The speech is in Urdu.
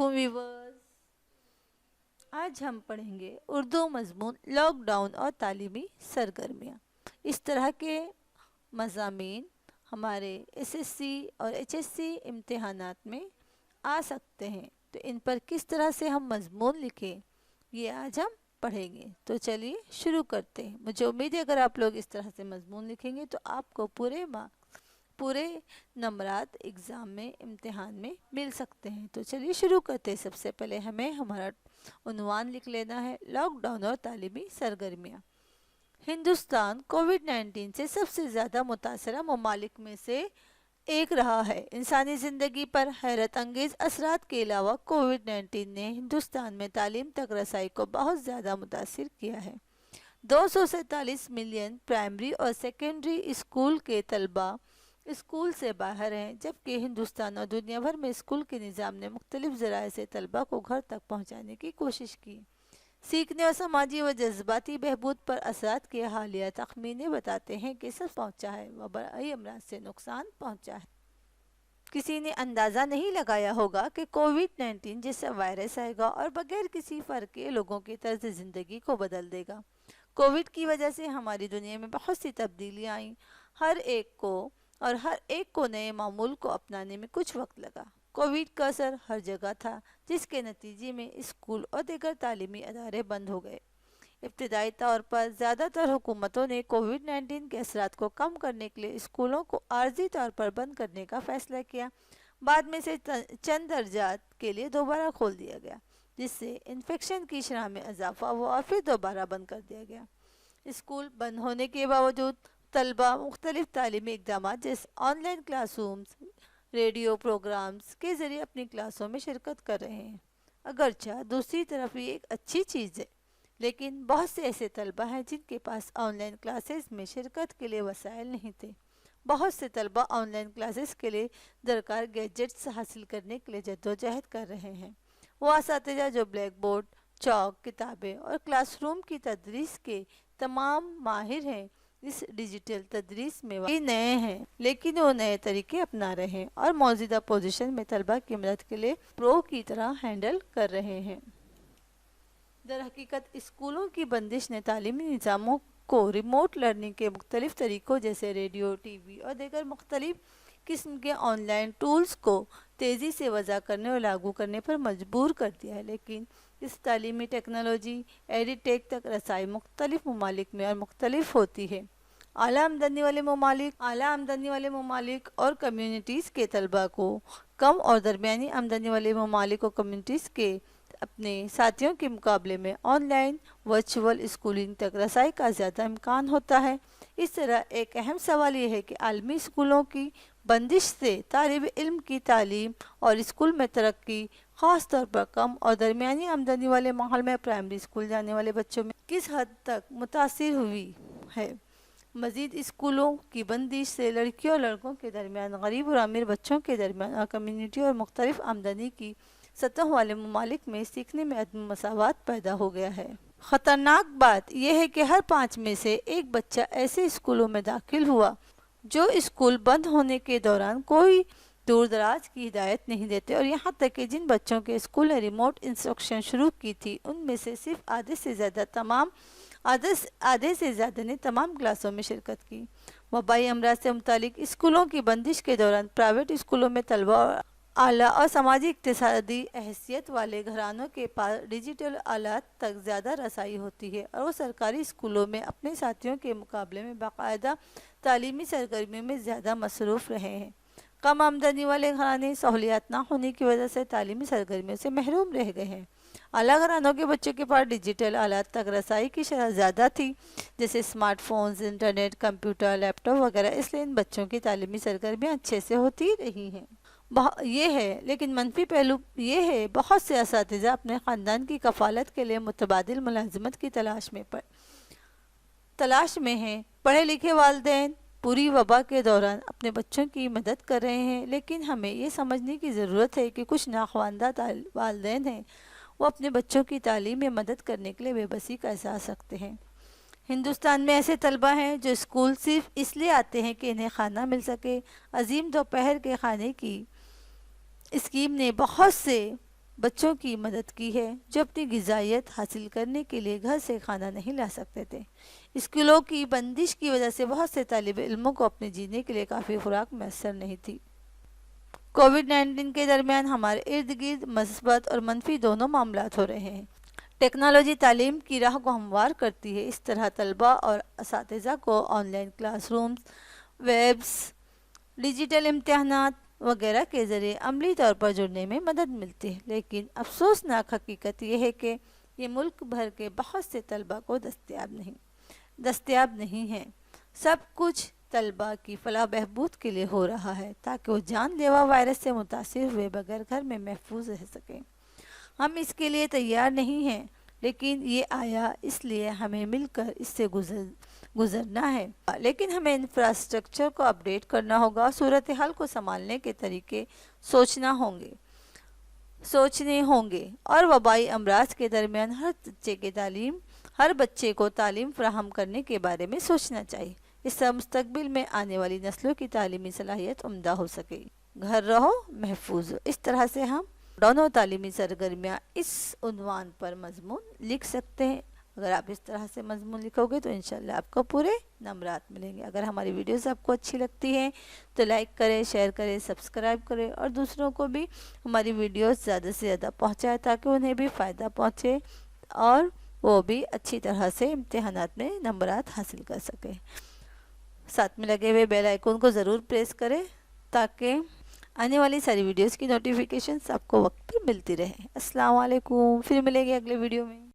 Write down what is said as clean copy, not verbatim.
علیکم ویورز، آج ہم پڑھیں گے اردو مضمون لاک ڈاؤن اور تعلیمی سرگرمیاں۔ اس طرح کے مضامین ہمارے ایس ایس سی اور ایچ ایس سی امتحانات میں آ سکتے ہیں، تو ان پر کس طرح سے ہم مضمون لکھیں یہ آج ہم پڑھیں گے۔ تو چلیے شروع کرتے ہیں۔ مجھے امید ہے اگر آپ لوگ اس طرح سے مضمون لکھیں گے تو آپ کو پورے نمبرات ایگزام میں امتحان میں مل سکتے ہیں۔ تو چلیے شروع کرتے ہیں۔ سب سے پہلے ہمیں ہمارا عنوان لکھ لینا ہے، لاک ڈاؤن اور تعلیمی سرگرمیاں۔ ہندوستان کووڈ 19 سے سب سے زیادہ متاثرہ ممالک میں سے ایک رہا ہے۔ انسانی زندگی پر حیرت انگیز اثرات کے علاوہ کووڈ 19 نے ہندوستان میں تعلیم تک رسائی کو بہت زیادہ متاثر کیا ہے۔ 247 ملین پرائمری اور سیکنڈری اسکول کے طلبہ اسکول سے باہر ہیں، جبکہ ہندوستان اور دنیا بھر میں اسکول کے نظام نے مختلف ذرائع سے طلبہ کو گھر تک پہنچانے کی کوشش کی۔ سیکھنے اور سماجی و جذباتی بہبود پر اثرات کے حالیہ تخمینے بتاتے ہیں کہ سب پہنچا ہے، وبائی امراض سے نقصان پہنچا ہے۔ کسی نے اندازہ نہیں لگایا ہوگا کہ کووڈ 19 جیسا وائرس آئے گا اور بغیر کسی فرق کے لوگوں کی طرز زندگی کو بدل دے گا۔ کووڈ کی وجہ سے ہماری دنیا میں بہت سی تبدیلیاں آئیں، ہر ایک کو نئے معمول کو اپنانے میں کچھ وقت لگا۔ کووڈ کا اثر ہر جگہ تھا، جس کے نتیجے میں اسکول اور دیگر تعلیمی ادارے بند ہو گئے۔ ابتدائی طور پر زیادہ تر حکومتوں نے کووڈ 19 کے اثرات کو کم کرنے کے لیے اسکولوں کو عارضی طور پر بند کرنے کا فیصلہ کیا۔ بعد میں سے چند درجات کے لیے دوبارہ کھول دیا گیا، جس سے انفیکشن کی شرح میں اضافہ ہوا اور پھر دوبارہ بند کر دیا گیا۔ اسکول بند ہونے کے باوجود طلبہ مختلف تعلیمی اقدامات جیسے online classrooms, radio programmes کے ذریعے اپنی کلاسوں میں شرکت کر رہے ہیں۔ اگرچہ دوسری طرف یہ ایک اچھی چیز ہے، لیکن بہت سے ایسے طلبہ ہیں جن کے پاس آن لائن کلاسز میں شرکت کے لیے وسائل نہیں تھے۔ بہت سے طلبہ آن لائن کلاسز کے لیے درکار گیجٹس حاصل کرنے کے لیے جدوجہد کر رہے ہیں۔ وہ اساتذہ جو بلیک بورڈ، چاک، کتابیں اور کلاس روم کی تدریس کے تمام ماہر ہیں، اس ڈیجیٹل تدریس میں نئے ہیں، لیکن وہ نئے طریقے اپنا رہے ہیں اور موجودہ پوزیشن میں طلبہ کی مدد کے لیے پرو کی طرح ہینڈل کر رہے ہیں۔ در حقیقت اسکولوں کی بندش نے تعلیمی نظاموں کو ریموٹ لرننگ کے مختلف طریقوں جیسے ریڈیو، ٹی وی اور دیگر مختلف قسم کے آن لائن ٹولز کو تیزی سے وضع کرنے اور لاگو کرنے پر مجبور کر دیا ہے، لیکن اس تعلیمی ٹیکنالوجی ایڈی ٹیک تک رسائی مختلف ممالک میں اور مختلف ہوتی ہے۔ اعلیٰ آمدنی والے ممالک اور کمیونٹیز کے طلبہ کو کم اور درمیانی آمدنی والے ممالک اور کمیونٹیز کے اپنے ساتھیوں کے مقابلے میں آن لائن ورچوئل اسکولنگ تک رسائی کا زیادہ امکان ہوتا ہے۔ اس طرح ایک اہم سوال یہ ہے کہ عالمی اسکولوں کی بندش سے طالب علم کی تعلیم اور اسکول میں ترقی، خاص طور پر کم اور درمیانی آمدنی والے ماحول میں پرائمری اسکول جانے والے بچوں میں کس حد تک متاثر ہوئی ہے۔ مزید اسکولوں کی بندش سے لڑکیوں اور لڑکوں کے درمیان، غریب اور امیر بچوں کے درمیان اور کمیونٹی اور مختلف آمدنی کی سطح والے ممالک میں سیکھنے میں عدم مساوات پیدا ہو گیا ہے۔ خطرناک بات یہ ہے کہ ہر 5 میں سے ایک بچہ ایسے اسکولوں میں داخل ہوا جو اسکول بند ہونے کے دوران کوئی دور دراز کی ہدایت نہیں دیتے، اور یہاں تک کہ جن بچوں کے اسکول نے ریموٹ انسٹرکشن شروع کی تھی ان میں سے صرف آدھے سے زیادہ نے تمام کلاسوں میں شرکت کی۔ وبائی امراض سے متعلق اسکولوں کی بندش کے دوران پرائیویٹ اسکولوں میں طلبہ اور اعلیٰ اور سماجی اقتصادی حیثیت والے گھرانوں کے پاس ڈیجیٹل آلات تک زیادہ رسائی ہوتی ہے، اور وہ سرکاری اسکولوں میں اپنے ساتھیوں کے مقابلے میں باقاعدہ تعلیمی سرگرمیوں میں زیادہ مصروف رہے ہیں۔ کم آمدنی والے گھرانے سہولیات نہ ہونے کی وجہ سے تعلیمی سرگرمیوں سے محروم رہ گئے ہیں۔ اعلیٰ گھرانوں کے بچوں کے پاس ڈیجیٹل آلات تک رسائی کی شرح زیادہ تھی، جیسے اسمارٹ فونز، انٹرنیٹ، کمپیوٹر، لیپ ٹاپ وغیرہ، اس لیے ان بچوں کی تعلیمی سرگرمیاں اچھے سے ہوتی رہی ہیں۔ لیکن منفی پہلو یہ ہے بہت سے اساتذہ اپنے خاندان کی کفالت کے لیے متبادل ملازمت کی تلاش میں ہیں۔ پڑھے لکھے والدین پوری وبا کے دوران اپنے بچوں کی مدد کر رہے ہیں، لیکن ہمیں یہ سمجھنے کی ضرورت ہے کہ کچھ ناخواندہ والدین ہیں، وہ اپنے بچوں کی تعلیم میں مدد کرنے کے لیے بے بسی کا احساس رکھتے ہیں۔ ہندوستان میں ایسے طلبہ ہیں جو اسکول صرف اس لیے آتے ہیں کہ انہیں کھانا مل سکے۔ عظیم دوپہر کے کھانے کی اسکیم نے بہت سے بچوں کی مدد کی ہے جو اپنی غذائیت حاصل کرنے کے لیے گھر سے کھانا نہیں لا سکتے تھے۔ اسکولوں کی بندش کی وجہ سے بہت سے طالب علموں کو اپنے جینے کے لیے کافی خوراک میسر نہیں تھی۔ کووڈ-19 کے درمیان ہمارے ارد گرد مثبت اور منفی دونوں معاملات ہو رہے ہیں۔ ٹیکنالوجی تعلیم کی راہ کو ہموار کرتی ہے۔ اس طرح طلباء اور اساتذہ کو on line class rooms, vibes, digital امتحانات وغیرہ کے ذریعے عملی طور پر جڑنے میں مدد ملتی ہے، لیکن افسوسناک حقیقت یہ ہے کہ یہ ملک بھر کے بہت سے طلباء کو دستیاب نہیں ہے۔ سب کچھ طلباء کی فلاح بہبود کے لیے ہو رہا ہے تاکہ وہ جان لیوا وائرس سے متاثر ہوئے بغیر گھر میں محفوظ رہ سکیں۔ ہم اس کے لیے تیار نہیں ہیں، لیکن یہ آیا اس لیے ہمیں مل کر اس سے گزرنا ہے۔ لیکن ہمیں انفراسٹرکچر کو اپ ڈیٹ کرنا ہوگا اور صورتحال کو سنبھالنے کے طریقے سوچنے ہوں گے اور وبائی امراض کے درمیان ہر بچے کو تعلیم فراہم کرنے کے بارے میں سوچنا چاہیے۔ اس سے مستقبل میں آنے والی نسلوں کی تعلیمی صلاحیت عمدہ ہو سکے۔ گھر رہو، محفوظ ہو۔ اس طرح سے ہم دونوں تعلیمی سرگرمیاں اس عنوان پر مضمون لکھ سکتے ہیں۔ اگر آپ اس طرح سے مضمون لکھو گے تو انشاءاللہ آپ کو پورے نمرات ملیں گے۔ اگر ہماری ویڈیوز آپ کو اچھی لگتی ہیں تو لائک کریں، شیئر کریں، سبسکرائب کریں اور دوسروں کو بھی ہماری ویڈیوز زیادہ سے زیادہ پہنچائیں تاکہ انہیں بھی فائدہ پہنچے اور وہ بھی اچھی طرح سے امتحانات میں نمبرات حاصل کر سکیں۔ ساتھ میں لگے ہوئے بیل آئیکن کو ضرور پریس کریں تاکہ آنے والی ساری ویڈیوز کی نوٹیفیکیشنز آپ کو وقت پر ملتی رہیں۔ السلام علیکم، پھر ملیں گے اگلے ویڈیو میں۔